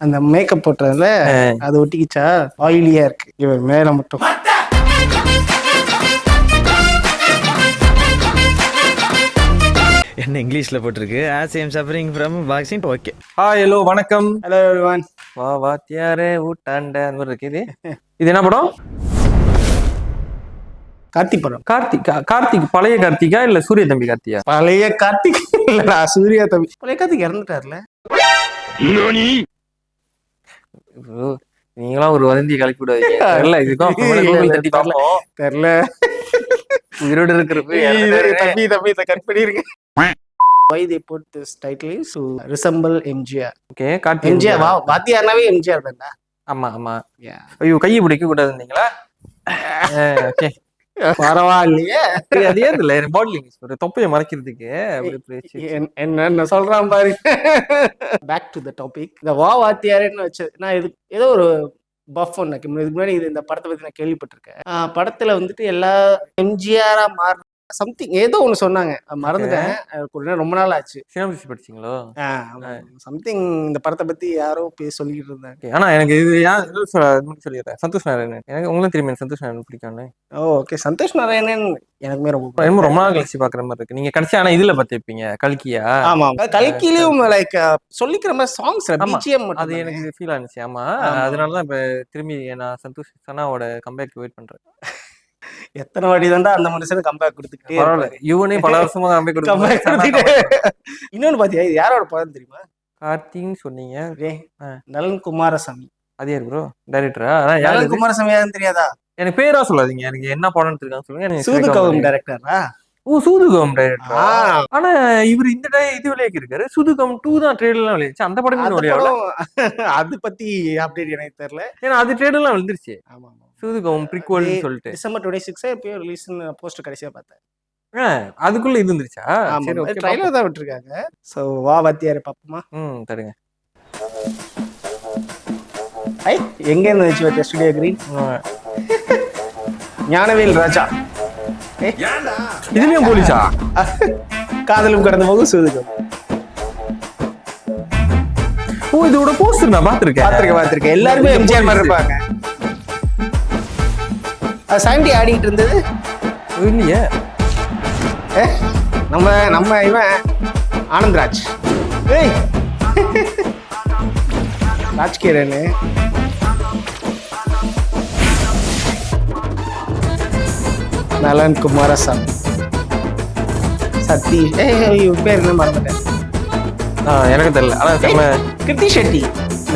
அந்த மேக்கப் போட்டதுல அது ஒட்டிக்கிச்சா ஆயிலியா இருக்கு இவர் மேல மட்டும். என்ன இங்கிலீஷ்ல போட்டிருக்கு as I am suffering from vaccine. Okay. Hi hello வணக்கம். Hello everyone. வா வாத்தியாரே ஊட்டாண்ட அந்த மாதிரி இருக்கு. இது என்ன படம்? கார்த்திக் படம். கார்த்திக் பழைய கார்த்திகா இல்ல சூரிய தம்பி கார்த்தியா? பழைய கார்த்திக் இல்லடா, சூர்யா தம்பி. பழைய கார்த்திக் இறந்துட்டார்ல. நீங்களாம் ஒரு வதந்தி கிளப்பி விடாதீங்க. தெரியல இதுக்கும் கூகுள் தட்டி பார்ப்போம். தெரியல. உயிரோடு இருக்கிறப்ப தம்பி தம்பி இதை கட் பண்ணிருங்க. Why they put this title is to resemble MGR. Okay, Karthik MGR வாத்தியார்னாவே MGR தான்டா. ஆமா ஆமா. ஐயோ கையை பிடிக்க கூடாதுன்னீங்களா? ஓகே பரவாயில்லையே. அது ஏன் இல்ல பாட்லிங் ஒரு தொப்பையை மறைக்கிறதுக்கு என்ன சொல்றான் பாரு. Back to the topic. இந்த வாத்தியாரன்னு வச்சு நான் இது ஏதோ ஒரு பஃப் ஒன்று இதுக்கு முன்னாடி இந்த படத்தை பத்தி நான் கேள்விப்பட்டிருக்கேன். படத்துல வந்துட்டு எல்லா எம்ஜிஆரா மாற சம்திங் ஏதோ ஒன்று சொன்னாங்க, மறந்துட்டேன். ரொம்ப நாள் ஆச்சு. சினிமா படிச்சீங்களோ? சம்திங் இந்த படத்தை பத்தி யாரோ சொல்லிக்கிட்டு இருந்தாங்க. ஆனா எனக்கு இது சொல்லிடுறேன். சந்தோஷ் நாராயணன் எனக்கு உங்களுக்கு தெரியுமா? சந்தோஷ் நாராயணன் பிடிக்கும்னு. ஓகே, சந்தோஷ் நாராயணன் எனக்குமே ரொம்ப நாள் கழிச்சு பாக்குற மாதிரி இருக்கு. நீங்க கடைசி ஆனா இதுல பாத்திருப்பீங்க கல்கியா? ஆமா, கல்கிலயும் லைக் சொல்லிக்கிற மாதிரி சாங்ஸ் அது எனக்கு ஃபீல் ஆனிச்சு. ஆமா, அதனாலதான் இப்ப திரும்பி நான் சந்தோஷ் சனாவோட கம்பேக் வெயிட் பண்றேன். எத்தனை வாட்டி தான்டா அந்த மனுஷன் கம்பேக் கொடுத்துக்கிட்டே இவனே பல வருஷமா கம்பேக் கொடுத்து. இன்னொன்னு பாத்தியா, இது யாரோட படம் தெரியுமா? கார்த்தின்னு சொன்னீங்க. நலன் குமாரசாமி. அது யாரு ப்ரோ? டைரக்டரா? நலன் குமாரசாமி யாருன்னு தெரியாதா? எனக்கு பேரா சொல்லாதீங்க, எனக்கு என்ன படம்னு தெரியும் சொல்லுங்க. சூதுகவம் டைரக்டரா? ஓ, சூதுகம் டைரக்டரா? ஆனா இவர் இந்த இது விளையாக்கி இருக்காரு. சூதுகம் 2 தான் ட்ரேட்லாம் விளையாச்சு. அந்த படமே விளையாடல. அது பத்தி அப்டேட் எனக்கு தெரியல. ஏன்னா அது ட்ரேட்லாம் விழுந்துருச்சு. ஆமா, சூதுகம் ப்ரீக்வல்னு சொல்லிட்டு டிசம்பர் 26 எப்போ ரிலீஸ்னு போஸ்டர் கடைசியா பார்த்தேன். அதுக்குள்ள இது இருந்துச்சா? சரி, ஓகே, ட்ரைலர் தான் விட்டுருக்காங்க. சோ வா வாத்தியாரே பாப்போமா? தருங்க. ஐ எங்க இருந்து வெச்சு வச்ச ஸ்டுடியோ கிரீன்? ஞானவேல் ராஜா. இதுலயும் போலீஸா? காதலும் கடந்த போகும் சூதுகம். ஓ, இதோட போஸ்டர் நான் பாத்திருக்கேன். எல்லாருமே எம்ஜிஆர் மாதிரி இருப்பாங்க. சாண்டி ஆடிட்டு இருந்தது இல்லையே. நம்ம இவன் ஆனந்த்ராஜ், ராஜ்கிரண், நலன் குமாரசாமி, சதீஷ், பேர் என்ன மறந்துட்டேன். எனக்கு தெரியல. ஆனா கிருத்தி ஷெட்டி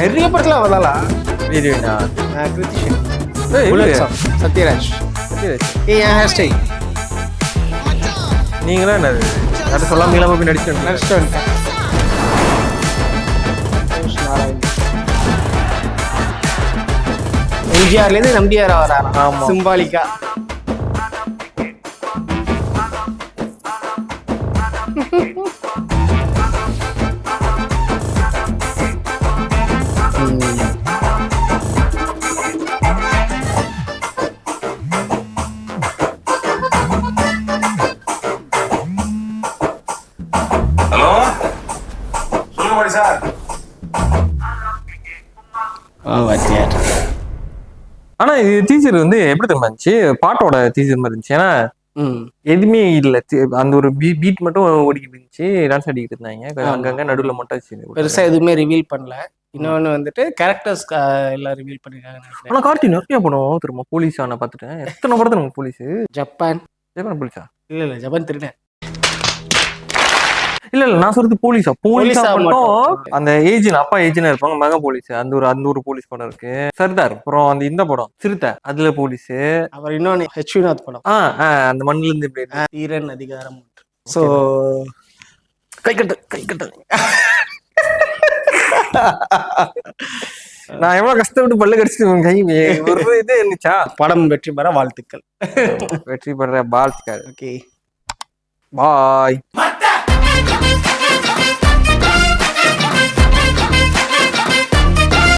நிறைய படத்துல வரலாம். கிருத்தி ஷெட்டி, சத்யராஜ். என் ஹேர் ஸ்டைல் நீங்களா என்ன சொல்லாமீங்களா போய் நடிச்சுட்டு எம்ஜிஆர்ல இருந்து நம்பியாரா வராரா சிம்பாலிக்கா. ஆனா இது டீச்சர் வந்து எப்படி தெரியுமா இருந்துச்சு? பாட்டோட டீச்சர் மாதிரி இருந்துச்சு. ஏன்னா எதுவுமே இல்ல, அந்த ஒரு பீட் மட்டும் ஓடிக்கிட்டு இருந்துச்சு, டான்ஸ் ஆடிக்கிட்டு இருந்தாங்க அங்கங்க நடுவுல மட்டும். பெருசா எதுவுமே ரிவீல் பண்ணல. இன்னொன்னு வந்துட்டு கேரக்டர்ஸ் எல்லாம் ரிவீல் பண்ணிருக்காங்க. ஆனா கார்த்தி நிறைய படம் திரும்ப போலீஸ் ஆன பாத்துட்டேன். எத்தனை படத்தை நம்ம போலீஸ்? ஜப்பான் போலீஸா? இல்ல ஜப்பான் திருடேன். இல்ல நான் சொல்றது போலீஸா மட்டும். அந்த ஏஜென்ட் அப்பா ஏஜென்ட் இருப்பாங்க, மக போலீஸ். அந்த ஒரு போலீஸ் படம் இருக்கு. சர்தார். அப்புறம் அந்த இந்த படம் சிறுத்தை, அதுல போலீஸ். அப்புறம் இன்னொன்னு ஹெச்விநாத் படம், அந்த மண்ணுல இருந்து இப்படி தீரன் அதிகாரம். சோ கை கட்டு நான் எவ்வளவு கஷ்டப்பட்டு பல்லு கடிச்சிட்டு கை இது இருந்துச்சா? படம் வெற்றி பெற வாழ்த்துக்கள். வெற்றி பெற வாழ்த்துக்கள். ஓகே, பாய்.